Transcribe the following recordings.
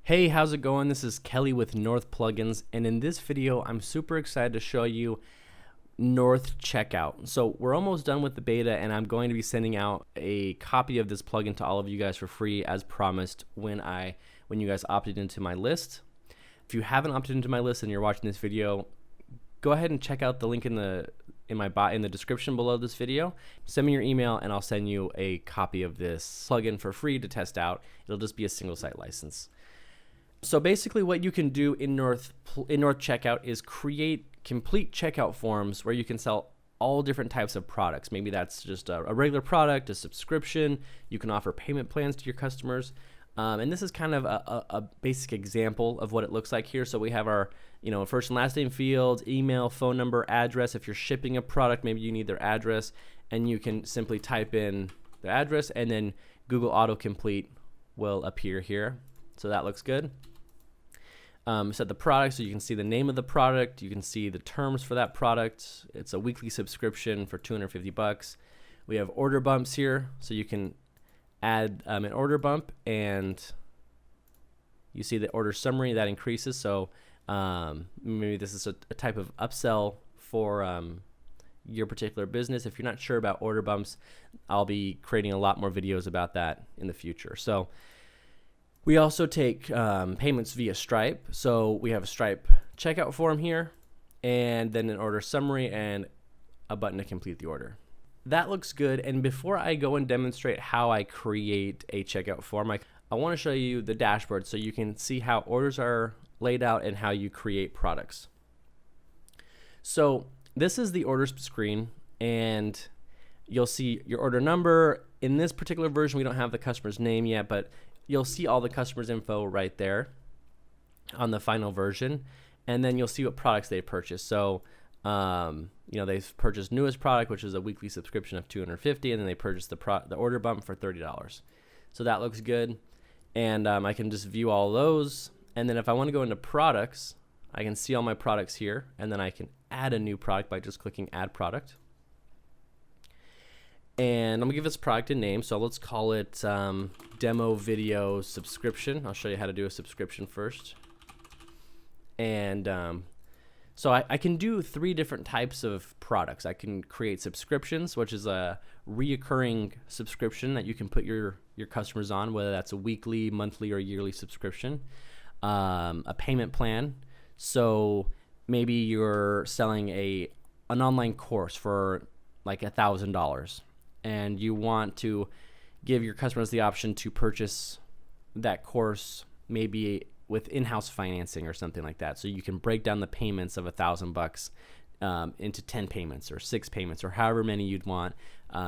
Hey, how's it going? This is Kelly with North Plugins, and in this video, I'm super excited to show you North Checkout. So we're almost done with the beta, and I'm going to be sending out a copy of this plugin to all of you guys for free, as promised when you guys opted into my list. If you haven't opted into my list and you're watching this video, go ahead and check out the link in the description below this video. Send me your email, and I'll send you a copy of this plugin for free to test out. It'll just be a single site license. So basically what you can do in North Checkout is create complete checkout forms where you can sell all different types of products. Maybe that's just a regular product, a subscription. You can offer payment plans to your customers. And this is kind of a basic example of what it looks like here. So we have our first and last name fields, email, phone number, address. If you're shipping a product, maybe you need their address, and you can simply type in the address, and then Google autocomplete will appear here. So that looks good. Set the product so you can see the name of the product. You can see the terms for that product. It's a weekly subscription for $250. We have order bumps here, so you can add an order bump, and you see the order summary that increases. So maybe this is a type of upsell for your particular business. If you're not sure about order bumps, I'll be creating a lot more videos about that in the future. So we also take payments via Stripe. So we have a Stripe checkout form here, and then an order summary and a button to complete the order. That looks good. And before I go and demonstrate how I create a checkout form, I want to show you the dashboard so you can see how orders are laid out and how you create products. So this is the orders screen, and you'll see your order number. In this particular version, we don't have the customer's name yet, but you'll see all the customer's info right there on the final version, and then you'll see what products they purchased. So, they've purchased newest product, which is a weekly subscription of $250, and then they purchased the order bump for $30. So that looks good, and I can just view all those. And then if I want to go into products, I can see all my products here, and then I can add a new product by just clicking Add Product. And I'm gonna give this product a name, so let's call it Demo Video Subscription. I'll show you how to do a subscription first. And so I can do 3 different types of products. I can create subscriptions, which is a reoccurring subscription that you can put your customers on, whether that's a weekly, monthly, or yearly subscription. A payment plan, so maybe you're selling an online course for like $1,000. and you want to give your customers the option to purchase that course maybe with in-house financing or something like that. So you can break down the payments of $1,000 into 10 payments or 6 payments or however many you'd want.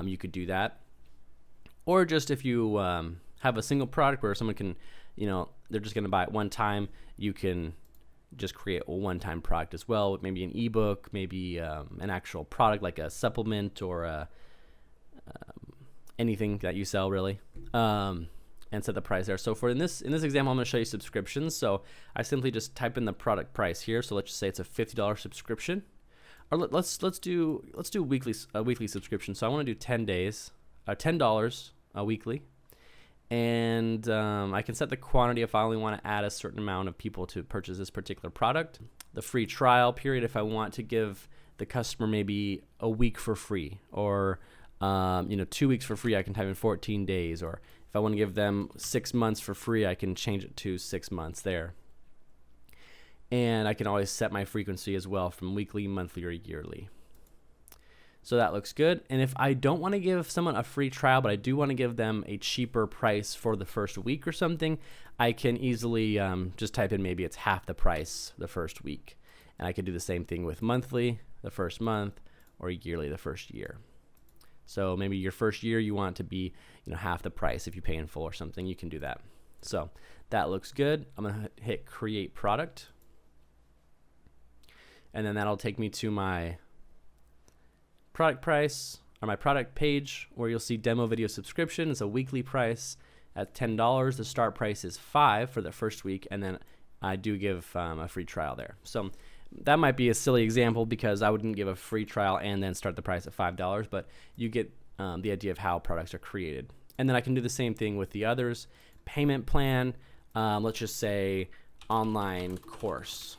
You could do that. Or just if you have a single product where someone can, they're just going to buy it one time, you can just create a one-time product as well, with maybe an ebook, maybe an actual product like a supplement or anything that you sell really, and set the price there. So for in this example, I'm going to show you subscriptions. So I simply just type in the product price here. So let's just say it's a $50 subscription, or let's do a weekly subscription. So I want to do 10 days, $10 weekly, and I can set the quantity if I only want to add a certain amount of people to purchase this particular product. The free trial period, if I want to give the customer maybe a week for free, or 2 weeks for free, I can type in 14 days. Or if I want to give them 6 months for free, I can change it to 6 months there. And I can always set my frequency as well from weekly, monthly, or yearly. So that looks good. And if I don't want to give someone a free trial, but I do want to give them a cheaper price for the first week or something, I can easily just type in maybe it's half the price the first week. And I could do the same thing with monthly, the first month, or yearly, the first year. So maybe your first year you want it to be half the price if you pay in full or something, you can do that. So that looks good. I'm going to hit Create Product. And then that'll take me to my product price, or my product page, where you'll see Demo Video Subscription. It's a weekly price at $10. The start price is $5 for the first week, and then I do give a free trial there. So that might be a silly example because I wouldn't give a free trial and then start the price at $5, but you get the idea of how products are created. And then I can do the same thing with the others. Payment plan, let's just say online course.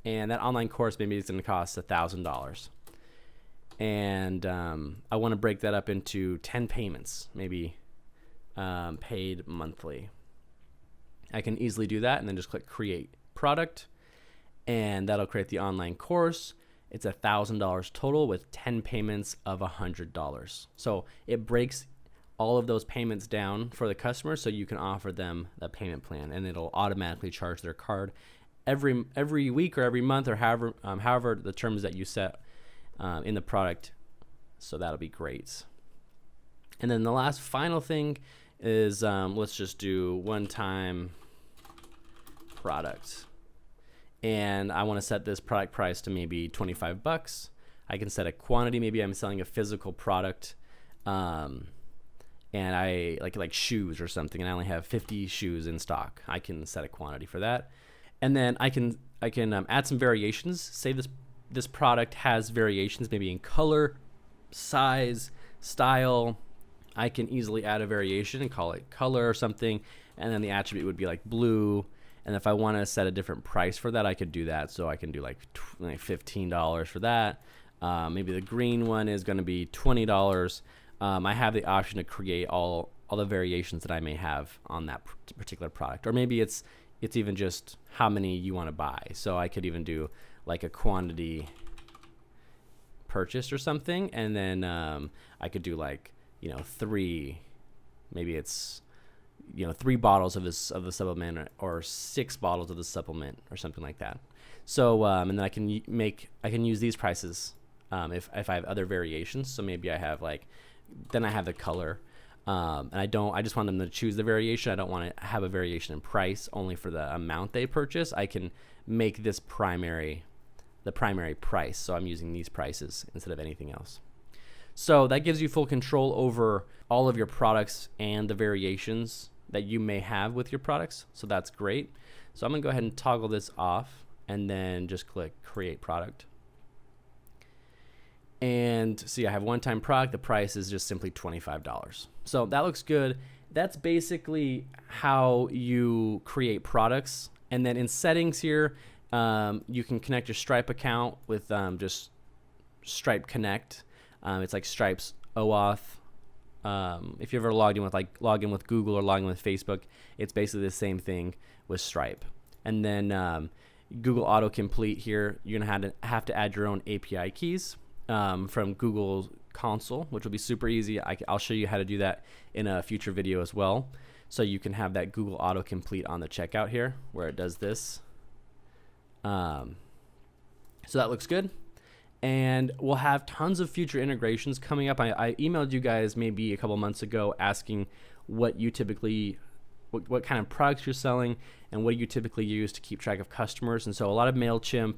And that online course maybe is going to cost $1,000. And I want to break that up into 10 payments, maybe paid monthly. I can easily do that and then just click create product, and that'll create the online course. It's $1,000 total with 10 payments of $100. So it breaks all of those payments down for the customer, so you can offer them the payment plan, and it'll automatically charge their card every week or every month, or however the terms that you set in the product. So that'll be great. And then the last final thing is let's just do one-time product, and I want to set this product price to maybe $25. I can set a quantity. Maybe I'm selling a physical product, and I like shoes or something, and I only have 50 shoes in stock. I can set a quantity for that, and then I can add some variations. Say this product has variations, maybe in color, size, style. I can easily add a variation and call it color or something, and then the attribute would be like blue. And if I want to set a different price for that, I could do that. So I can do like $15 for that. Maybe the green one is going to be $20. I have the option to create all the variations that I may have on that particular product, or maybe it's even just how many you want to buy. So I could even do like a quantity purchased or something, and then I could do like 3, maybe it's 3 bottles of the supplement, or 6 bottles of the supplement, or something like that. So and then I can use these prices if I have other variations. So maybe I have then I have the color, and I just want them to choose the variation. I don't want to have a variation in price only for the amount they purchase. I can make this the primary price. So I'm using these prices instead of anything else. So that gives you full control over all of your products and the variations that you may have with your products. So that's great. So I'm gonna go ahead and toggle this off, and then just click create product. And see, I have one-time product. The price is just simply $25. So that looks good. That's basically how you create products. And then in settings here, you can connect your Stripe account with just Stripe Connect. It's like Stripe's OAuth. If you ever log in with Google or log in with Facebook, it's basically the same thing with Stripe. And then Google Autocomplete here, you're gonna have to add your own API keys from Google Console, which will be super easy. I'll show you how to do that in a future video as well. So you can have that Google Autocomplete on the checkout here, where it does this. So that looks good. And we'll have tons of future integrations coming up. I emailed you guys maybe a couple months ago asking what you typically, what kind of products you're selling, and what do you typically use to keep track of customers. And so a lot of MailChimp,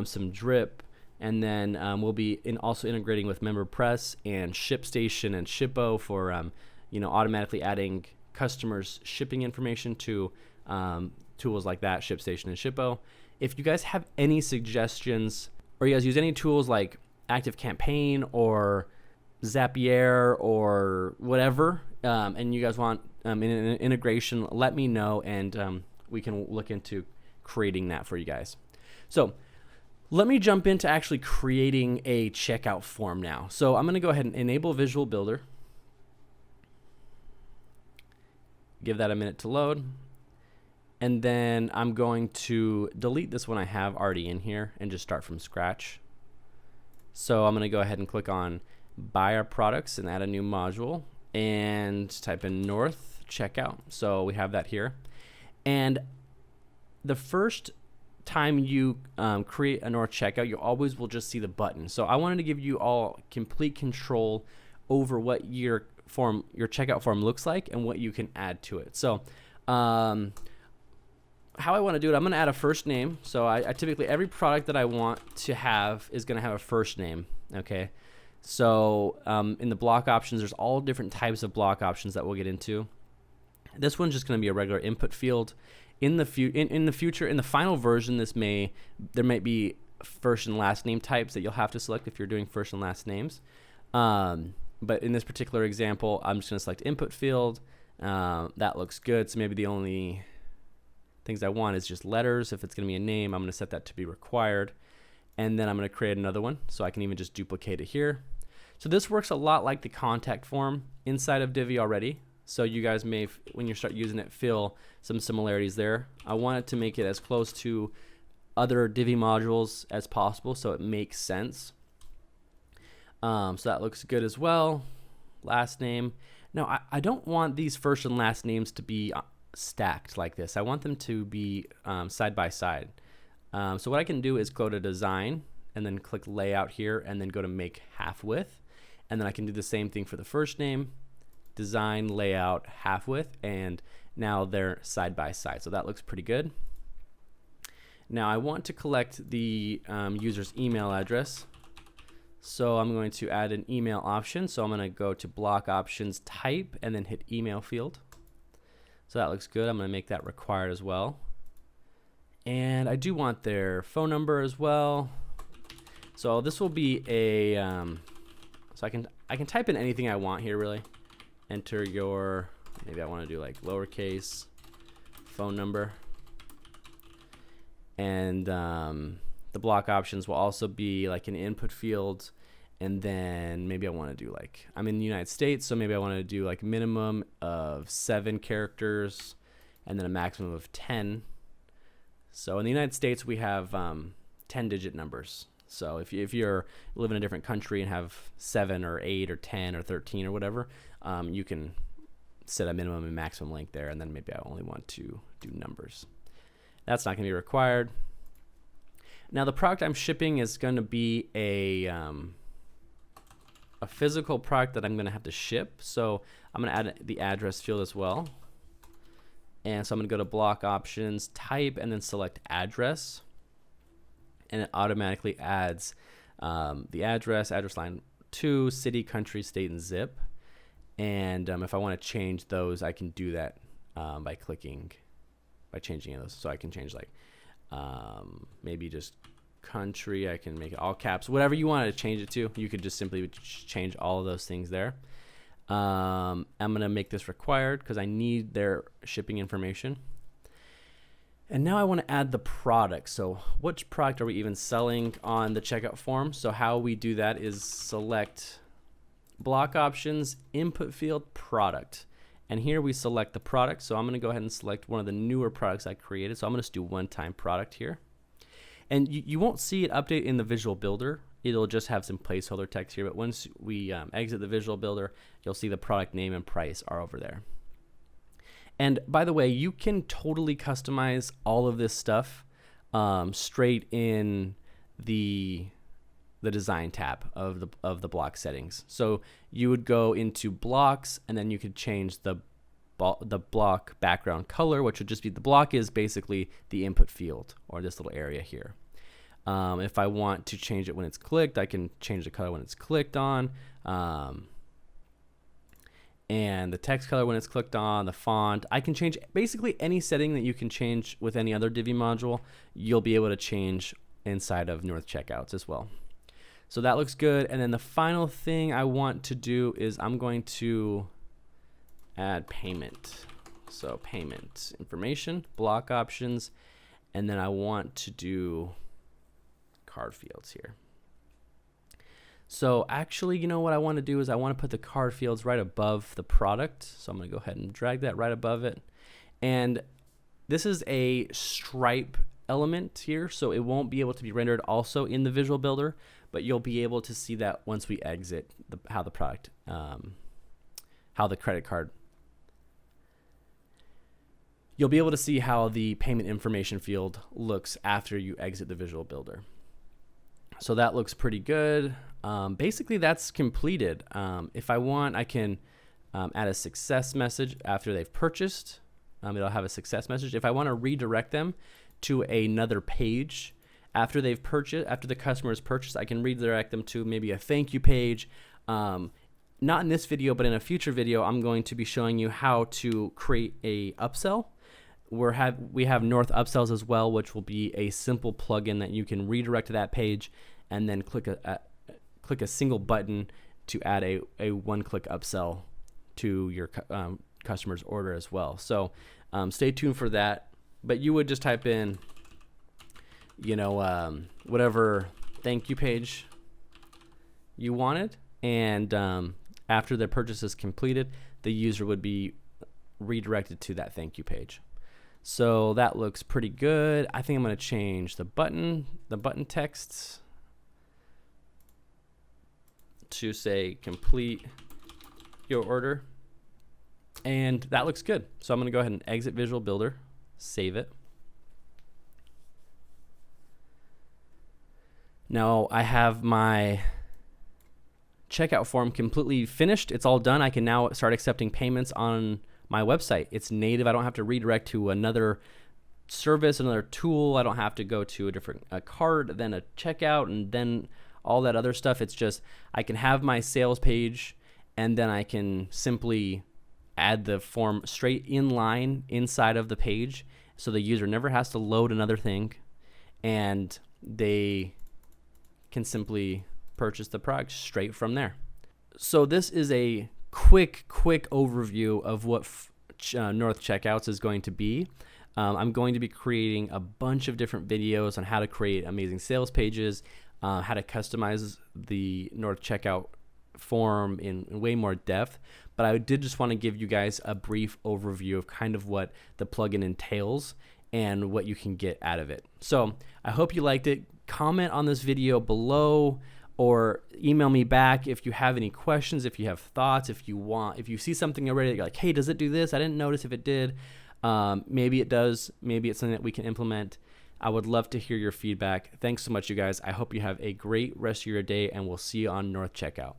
some Drip, and then we'll be also integrating with MemberPress and ShipStation and Shippo for automatically adding customers' shipping information to tools like that, ShipStation and Shippo. If you guys have any suggestions, or you guys use any tools like ActiveCampaign or Zapier or whatever, and you guys want an integration, let me know, and we can look into creating that for you guys. So let me jump into actually creating a checkout form now. So I'm going to go ahead and enable Visual Builder. Give that a minute to load. And then I'm going to delete this one I have already in here and just start from scratch. So I'm going to go ahead and click on Buy Our Products and add a new module and type in North Checkout. So we have that here. And the first time you create a North Checkout, you always will just see the button. So I wanted to give you all complete control over what your checkout form looks like and what you can add to it. So how I want to do it, I'm going to add a first name. So I typically, every product that I want to have is going to have a first name. Okay. So in the block options, there's all different types of block options that we'll get into. This one's just going to be a regular input field. In the future, in the final version, there might be first and last name types that you'll have to select if you're doing first and last names. But in this particular example, I'm just going to select input field, That looks good. So maybe the only things I want is just letters. If it's going to be a name, I'm going to set that to be required. And then I'm going to create another one, so I can even just duplicate it here. So this works a lot like the contact form inside of Divi already. So you guys may, when you start using it, feel some similarities there. I wanted to make it as close to other Divi modules as possible so it makes sense. So that looks good as well. Last name. Now, I don't want these first and last names to be stacked like this. I want them to be side by side. So what I can do is go to design and then click layout here and then go to make half width. And then I can do the same thing for the first name, design, layout, half width, and now they're side by side. So that looks pretty good. Now I want to collect the user's email address. So I'm going to add an email option. So I'm going to go to block options, type, and then hit email field. So that looks good. I'm going to make that required as well. And I do want their phone number as well. So this will be a, so I can type in anything I want here really. Enter your, maybe I want to do like lowercase phone number. And the block options will also be like an input field. And then maybe I want to do like, I'm in the United States, so maybe I want to do like minimum of 7 characters and then a maximum of 10. So in the United States, we have 10-digit numbers. So if you're live in a different country and have 7 or 8 or 10 or 13 or whatever, you can set a minimum and maximum length there, and then maybe I only want to do numbers. That's not going to be required. Now the product I'm shipping is going to be a physical product that I'm going to have to ship. So I'm going to add the address field as well. And so I'm going to go to block options, type, and then select address. And it automatically adds the address line 2, city, country, state, and zip. And if I want to change those, I can do that by changing those. So I can change like maybe just country. I can make it all caps. Whatever you want to change it to, you could just simply change all of those things there. I'm going to make this required because I need their shipping information. And now I want to add the product. So which product are we even selling on the checkout form? So how we do that is select block options, input field, product. And here we select the product. So I'm going to go ahead and select one of the newer products I created. So I'm going to do one-time product here. And you won't see it update in the Visual Builder. It'll just have some placeholder text here, but once we exit the Visual Builder, you'll see the product name and price are over there. And by the way, you can totally customize all of this stuff straight in the design tab of the block settings. So you would go into blocks, and then you could change the block background color, which would just be, the block is basically the input field, or this little area here. If I want to change it when it's clicked, I can change the color when it's clicked on, and the text color when it's clicked on, the font. I can change basically any setting that you can change with any other Divi module. You'll be able to change inside of North Checkouts as well. So that looks good. And then the final thing I want to do is I'm going to add payment. So payment information, block options, and then I want to do card fields here. So actually, you know what I want to do is I want to put the card fields right above the product. So I'm going to go ahead and drag that right above it. And this is a stripe element here, so it won't be able to be rendered also in the Visual Builder, but you'll be able to see that once we exit how the product, how the credit card. You'll be able to see how the payment information field looks after you exit the Visual Builder. So that looks pretty good. Basically, that's completed. If I want, I can add a success message after they've purchased. It'll have a success message. If I want to redirect them to another page after they've purchased, after the customer has purchased, I can redirect them to maybe a thank you page. Not in this video, but in a future video, I'm going to be showing you how to create a upsell. We have North Upsells as well, which will be a simple plugin that you can redirect to that page and then click a single button to add a one-click upsell to your customer's order as well. So stay tuned for that. But you would just type in, whatever thank you page you wanted, and after the purchase is completed, the user would be redirected to that thank you page. So that looks pretty good. I think I'm going to change the button texts to say complete your order, and that looks good. So I'm going to go ahead and exit Visual Builder, save it. Now I have my checkout form completely finished. It's all done. I can now start accepting payments on my website. It's native. I don't have to redirect to another service, another tool. I don't have to go to a different cart, then a checkout, and then all that other stuff. It's just I can have my sales page, and then I can simply add the form straight in line inside of the page, so the user never has to load another thing, and they can simply purchase the product straight from there. So this is a quick overview of what North Checkouts is going to be. I'm going to be creating a bunch of different videos on how to create amazing sales pages, how to customize the North Checkout form in way more depth, but I did just want to give you guys a brief overview of kind of what the plugin entails and what you can get out of it. So I hope you liked it. Comment on this video below, or email me back if you have any questions, if you have thoughts, if you see something already that you're like, hey, does it do this? I didn't notice if it did. Maybe it does. Maybe it's something that we can implement. I would love to hear your feedback. Thanks so much, you guys. I hope you have a great rest of your day, and we'll see you on North Checkout.